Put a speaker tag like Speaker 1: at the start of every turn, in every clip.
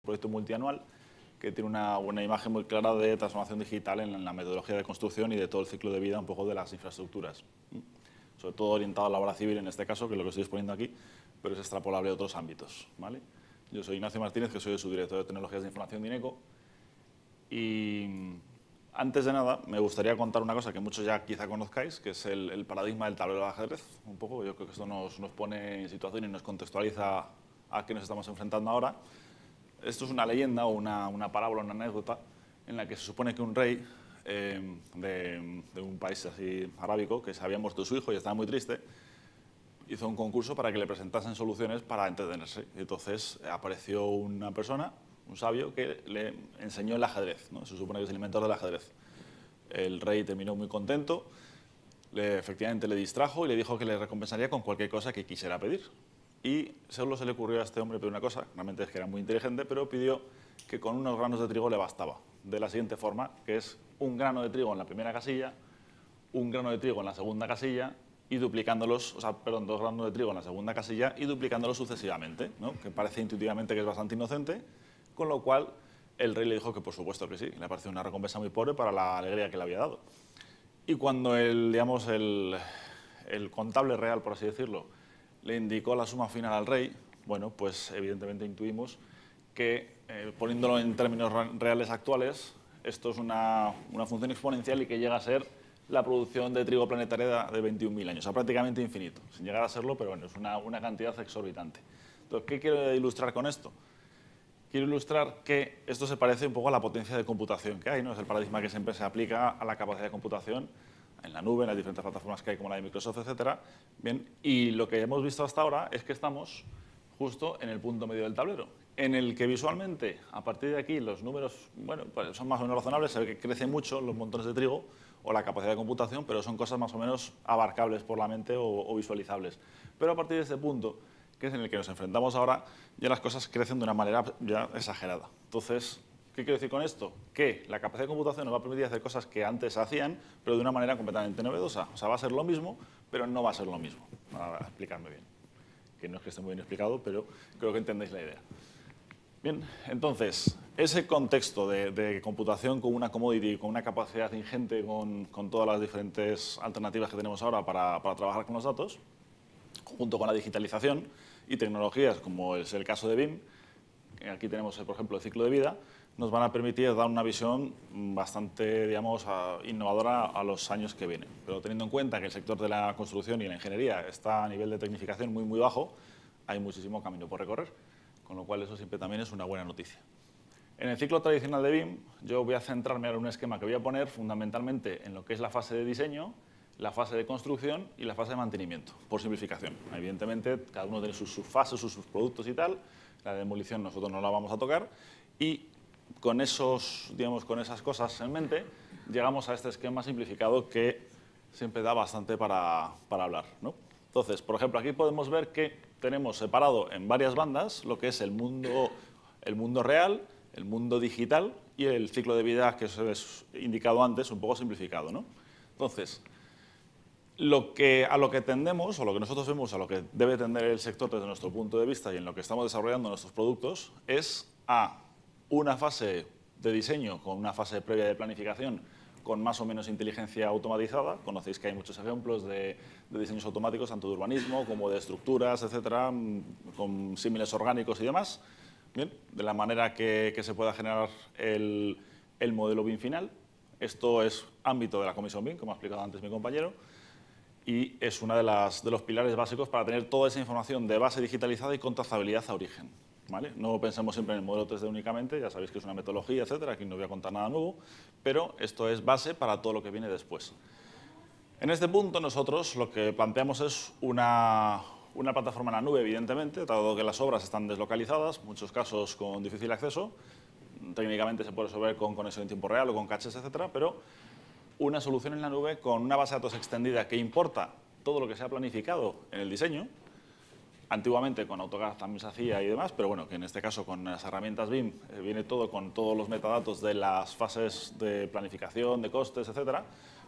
Speaker 1: proyecto multianual que tiene una imagen muy clara de transformación digital en la metodología de construcción y de todo el ciclo de vida un poco de las infraestructuras. Sobre todo orientado a la obra civil en este caso, que es lo que estoy exponiendo aquí, pero es extrapolable a otros ámbitos, ¿vale? Yo soy Ignacio Martínez, que soy el subdirector de Tecnologías de Información de INECO, y antes de nada me gustaría contar una cosa que muchos ya quizá conozcáis, que es el paradigma del tablero de ajedrez, un poco. Yo creo que esto nos pone en situación y nos contextualiza a qué nos estamos enfrentando ahora. Esto es una leyenda o una parábola, una anécdota, en la que se supone que un rey de un país así arábico, que se había muerto su hijo y estaba muy triste, hizo un concurso para que le presentasen soluciones para entretenerse. Y entonces apareció una persona, un sabio, que le enseñó el ajedrez, ¿no? Se supone que es el inventor del ajedrez. El rey terminó muy contento, efectivamente le distrajo y le dijo que le recompensaría con cualquier cosa que quisiera pedir. Y solo se le ocurrió a este hombre pedir una cosa, realmente es que era muy inteligente, pero pidió que con unos granos de trigo le bastaba. De la siguiente forma, que es un grano de trigo en la primera casilla, un grano de trigo en la segunda casilla y duplicándolos, o sea, perdón, 2 granos de trigo en la segunda casilla y duplicándolos sucesivamente, ¿no? Que parece intuitivamente que es bastante inocente, con lo cual el rey le dijo que por supuesto que sí, le pareció una recompensa muy pobre para la alegría que le había dado. Y cuando digamos, el contable real, por así decirlo, le indicó la suma final al rey, bueno, pues evidentemente intuimos que, poniéndolo en términos reales actuales, esto es una función exponencial y que llega a ser la producción de trigo planetaria de 21.000 años, o sea, prácticamente infinito, sin llegar a serlo, pero bueno, es una cantidad exorbitante. Entonces, ¿qué quiero ilustrar con esto? Quiero ilustrar que esto se parece un poco a la potencia de computación que hay, ¿no? Es el paradigma que siempre se aplica a la capacidad de computación en la nube, en las diferentes plataformas que hay, como la de Microsoft, etcétera. Bien, y lo que hemos visto hasta ahora es que estamos justo en el punto medio del tablero, en el que visualmente, a partir de aquí, los números, bueno, pues son más o menos razonables, se ve que crecen mucho los montones de trigo o la capacidad de computación, pero son cosas más o menos abarcables por la mente o visualizables. Pero a partir de este punto, que es en el que nos enfrentamos ahora, ya las cosas crecen de una manera ya exagerada. Entonces, ¿qué quiero decir con esto? Que la capacidad de computación nos va a permitir hacer cosas que antes se hacían, pero de una manera completamente novedosa. O sea, va a ser lo mismo, pero no va a ser lo mismo. Para explicarme bien. Que no es que esté muy bien explicado, pero creo que entendéis la idea. Bien, entonces, ese contexto de computación con una commodity, con una capacidad ingente, con todas las diferentes alternativas que tenemos ahora para trabajar con los datos, junto con la digitalización y tecnologías como es el caso de BIM, aquí tenemos, por ejemplo, el ciclo de vida, nos van a permitir dar una visión bastante, digamos, innovadora a los años que vienen. Pero teniendo en cuenta que el sector de la construcción y la ingeniería está a nivel de tecnificación muy, muy bajo, hay muchísimo camino por recorrer, con lo cual eso siempre también es una buena noticia. En el ciclo tradicional de BIM, yo voy a centrarme ahora en un esquema que voy a poner fundamentalmente en lo que es la fase de diseño, la fase de construcción y la fase de mantenimiento, por simplificación. Evidentemente, cada uno tiene sus subfases, sus subproductos y tal. La demolición nosotros no la vamos a tocar y con con esas cosas en mente llegamos a este esquema simplificado que siempre da bastante para hablar, ¿no? Entonces, por ejemplo, aquí podemos ver que tenemos separado en varias bandas lo que es el mundo real, el mundo digital y el ciclo de vida que os he indicado antes, un poco simplificado, ¿no? Entonces, a lo que tendemos, o lo que nosotros vemos, a lo que debe tender el sector desde nuestro punto de vista y en lo que estamos desarrollando nuestros productos, es a una fase de diseño con una fase previa de planificación con más o menos inteligencia automatizada. Conocéis que hay muchos ejemplos de diseños automáticos, tanto de urbanismo como de estructuras, etcétera, con símiles orgánicos y demás. Bien, de la manera que se pueda generar el modelo BIM final. Esto es ámbito de la comisión BIM, como ha explicado antes mi compañero, y es uno de los pilares básicos para tener toda esa información de base digitalizada y con trazabilidad a origen, ¿vale? No pensemos siempre en el modelo 3D únicamente, ya sabéis que es una metodología, etcétera, aquí no voy a contar nada nuevo, pero esto es base para todo lo que viene después. En este punto nosotros lo que planteamos es una plataforma en la nube, evidentemente, dado que las obras están deslocalizadas, en muchos casos con difícil acceso, técnicamente se puede resolver con conexión en tiempo real o con caches, etcétera, pero una solución en la nube con una base de datos extendida que importa todo lo que se ha planificado en el diseño. Antiguamente con AutoCAD también se hacía y demás, pero bueno, que en este caso con las herramientas BIM viene todo con todos los metadatos de las fases de planificación, de costes, etcétera,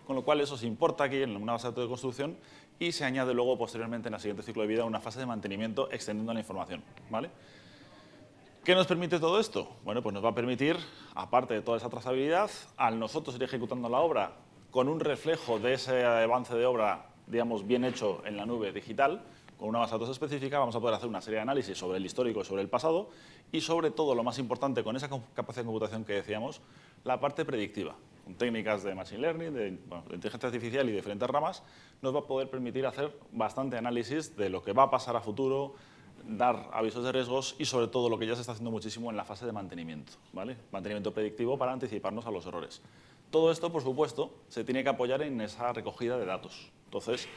Speaker 1: con lo cual eso se importa aquí en una base de datos de construcción y se añade luego posteriormente en el siguiente ciclo de vida una fase de mantenimiento extendiendo la información, ¿vale? ¿Qué nos permite todo esto? Bueno, pues nos va a permitir, aparte de toda esa trazabilidad, al nosotros ir ejecutando la obra con un reflejo de ese avance de obra, digamos, bien hecho en la nube digital, con una base de datos específica, vamos a poder hacer una serie de análisis sobre el histórico y sobre el pasado y sobre todo, lo más importante, con esa capacidad de computación que decíamos, la parte predictiva. Con técnicas de Machine Learning, de inteligencia artificial y diferentes ramas, nos va a poder permitir hacer bastante análisis de lo que va a pasar a futuro, dar avisos de riesgos y sobre todo lo que ya se está haciendo muchísimo en la fase de mantenimiento, ¿vale? Mantenimiento predictivo para anticiparnos a los errores. Todo esto, por supuesto, se tiene que apoyar en esa recogida de datos. Entonces,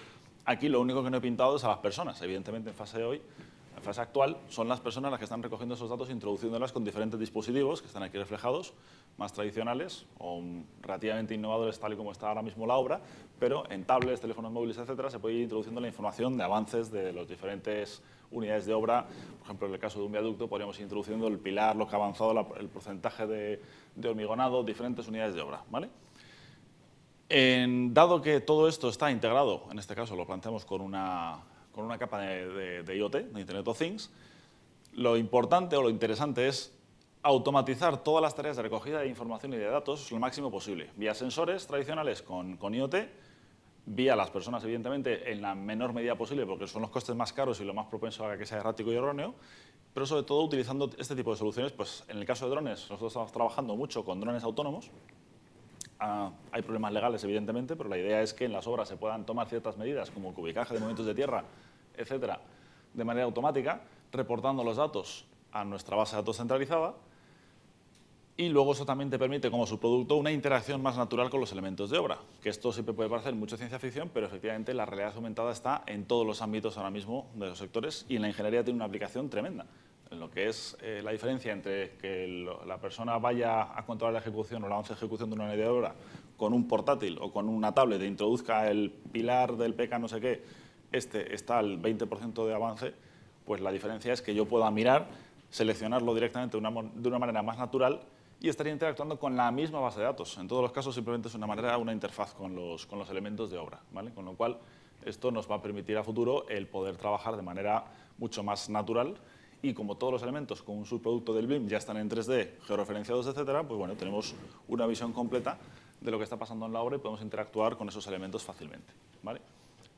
Speaker 1: aquí lo único que no he pintado es a las personas. Evidentemente, en fase actual, son las personas las que están recogiendo esos datos e introduciéndolas con diferentes dispositivos que están aquí reflejados, más tradicionales o relativamente innovadores, tal y como está ahora mismo la obra, pero en tablets, teléfonos móviles, etcétera, se puede ir introduciendo la información de avances de las diferentes unidades de obra. Por ejemplo, en el caso de un viaducto, podríamos ir introduciendo el pilar, lo que ha avanzado, el porcentaje de hormigonado, diferentes unidades de obra, ¿vale? Dado que todo esto está integrado, en este caso lo planteamos con una capa de IoT, de Internet of Things, lo importante o lo interesante es automatizar todas las tareas de recogida de información y de datos lo máximo posible, vía sensores tradicionales con IoT, vía las personas, evidentemente, en la menor medida posible, porque son los costes más caros y lo más propenso a que sea errático y erróneo, pero sobre todo utilizando este tipo de soluciones. Pues en el caso de drones, nosotros estamos trabajando mucho con drones autónomos. Hay problemas legales, evidentemente, pero la idea es que en las obras se puedan tomar ciertas medidas, como cubicaje de movimientos de tierra, etcétera, de manera automática, reportando los datos a nuestra base de datos centralizada. Y luego eso también te permite, como subproducto, una interacción más natural con los elementos de obra, que esto siempre puede parecer mucha ciencia ficción, pero efectivamente la realidad aumentada está en todos los ámbitos ahora mismo de los sectores y en la ingeniería tiene una aplicación tremenda. En lo que es la diferencia entre que la persona vaya a controlar la ejecución o el avance de ejecución de una unidad de obra con un portátil o con una tablet e introduzca el pilar del PK no sé qué, está al 20% de avance, pues la diferencia es que yo pueda mirar, seleccionarlo directamente de una manera más natural y estaría interactuando con la misma base de datos. En todos los casos simplemente es una interfaz con los elementos de obra, ¿vale? Con lo cual esto nos va a permitir a futuro el poder trabajar de manera mucho más natural y como todos los elementos con un subproducto del BIM ya están en 3D, georreferenciados, etcétera, pues bueno, tenemos una visión completa de lo que está pasando en la obra y podemos interactuar con esos elementos fácilmente, ¿vale?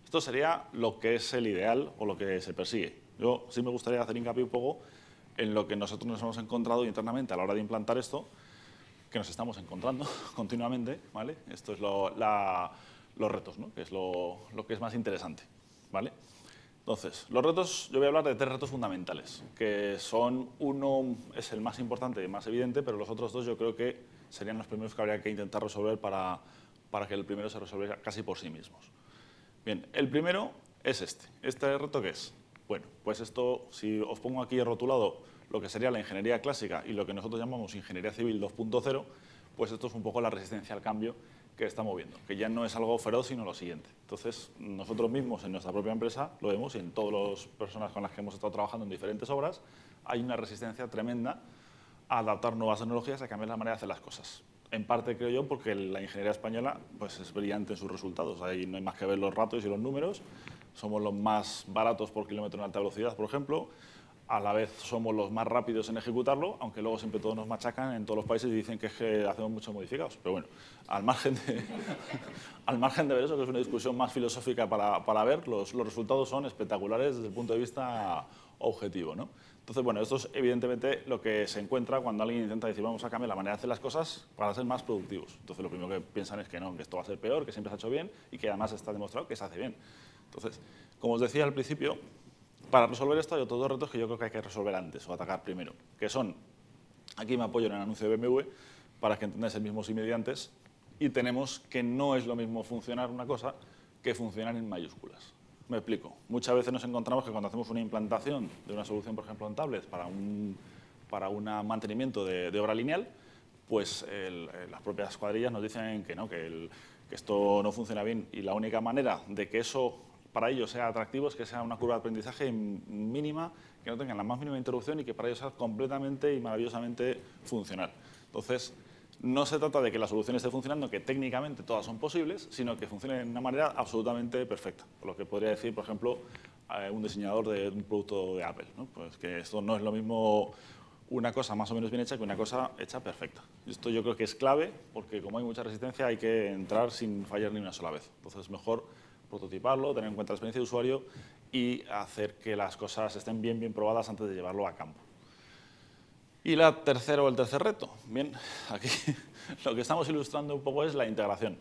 Speaker 1: Esto sería lo que es el ideal o lo que se persigue. Yo sí me gustaría hacer hincapié un poco en lo que nosotros nos hemos encontrado internamente a la hora de implantar esto, que nos estamos encontrando continuamente, ¿vale? Esto es los retos, ¿no? Que es lo que es más interesante, ¿vale? Entonces, los retos, yo voy a hablar de 3 retos fundamentales, que son, uno es el más importante y más evidente, pero los otros 2 yo creo que serían los primeros que habría que intentar resolver para que el primero se resolviera casi por sí mismos. Bien, el primero es ¿Este reto qué es? Bueno, pues esto, si os pongo aquí rotulado lo que sería la ingeniería clásica y lo que nosotros llamamos ingeniería civil 2.0, pues esto es un poco la resistencia al cambio que está moviendo, que ya no es algo feroz, sino lo siguiente. Entonces, nosotros mismos en nuestra propia empresa lo vemos y en todas las personas con las que hemos estado trabajando en diferentes obras, hay una resistencia tremenda a adaptar nuevas tecnologías, a cambiar la manera de hacer las cosas. En parte, creo yo, porque la ingeniería española pues, es brillante en sus resultados. Ahí no hay más que ver los ratios y los números. Somos los más baratos por kilómetro en alta velocidad, por ejemplo. A la vez somos los más rápidos en ejecutarlo, aunque luego siempre todos nos machacan en todos los países y dicen que es que hacemos muchos modificados. Pero bueno, al margen de ver eso, que es una discusión más filosófica para ver, los resultados son espectaculares desde el punto de vista objetivo, ¿no? Entonces, bueno, esto es evidentemente lo que se encuentra cuando alguien intenta decir vamos a cambiar la manera de hacer las cosas para ser más productivos. Entonces, lo primero que piensan es que no, que esto va a ser peor, que siempre se ha hecho bien y que además está demostrado que se hace bien. Entonces, como os decía al principio, para resolver esto hay otros 2 retos que yo creo que hay que resolver antes o atacar primero, que son, aquí me apoyo en el anuncio de BMW para que entendáis el mismo símil de antes, y tenemos que no es lo mismo funcionar una cosa que funcionar en mayúsculas. Me explico. Muchas veces nos encontramos que cuando hacemos una implantación de una solución, por ejemplo, en tablets, para un mantenimiento de obra lineal, pues las propias cuadrillas nos dicen que no, que esto no funciona bien y la única manera de que eso para ellos sea atractivo es que sea una curva de aprendizaje mínima, que no tengan la más mínima interrupción y que para ellos sea completamente y maravillosamente funcional. Entonces, no se trata de que la solución esté funcionando, que técnicamente todas son posibles, sino que funcione de una manera absolutamente perfecta. Por lo que podría decir, por ejemplo, un diseñador de un producto de Apple, ¿no? Pues que esto no es lo mismo una cosa más o menos bien hecha que una cosa hecha perfecta. Esto yo creo que es clave porque como hay mucha resistencia hay que entrar sin fallar ni una sola vez. Entonces es mejor prototiparlo, tener en cuenta la experiencia de usuario y hacer que las cosas estén bien probadas antes de llevarlo a campo. Y el tercer reto. Bien, aquí lo que estamos ilustrando un poco es la integración.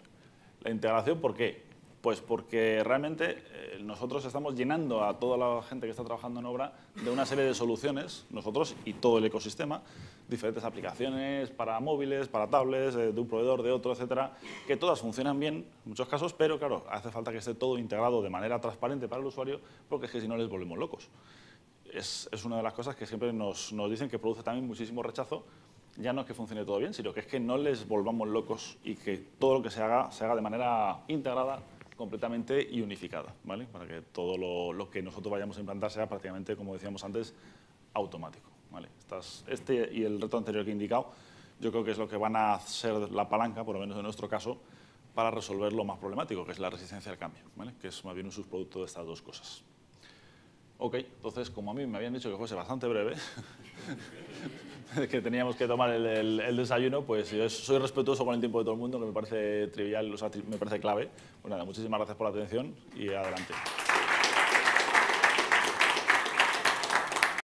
Speaker 1: ¿La integración por qué? Pues porque realmente nosotros estamos llenando a toda la gente que está trabajando en obra de una serie de soluciones, nosotros y todo el ecosistema, diferentes aplicaciones para móviles, para tablets, de un proveedor, de otro, etcétera, que todas funcionan bien en muchos casos, pero claro, hace falta que esté todo integrado de manera transparente para el usuario, porque es que si no les volvemos locos. Es una de las cosas que siempre nos dicen que produce también muchísimo rechazo, ya no es que funcione todo bien, sino que es que no les volvamos locos y que todo lo que se haga de manera integrada, completamente y unificada, ¿vale? Para que todo lo que nosotros vayamos a implantar sea prácticamente, como decíamos antes, automático, ¿vale? Este y el reto anterior que he indicado, yo creo que es lo que van a ser la palanca, por lo menos en nuestro caso, para resolver lo más problemático, que es la resistencia al cambio, ¿vale? Que es más bien un subproducto de estas dos cosas. Ok, entonces, como a mí me habían dicho que fuese bastante breve, que teníamos que tomar el desayuno, pues yo soy respetuoso con el tiempo de todo el mundo, que me parece trivial, o sea, me parece clave. Pues nada, muchísimas gracias por la atención y adelante.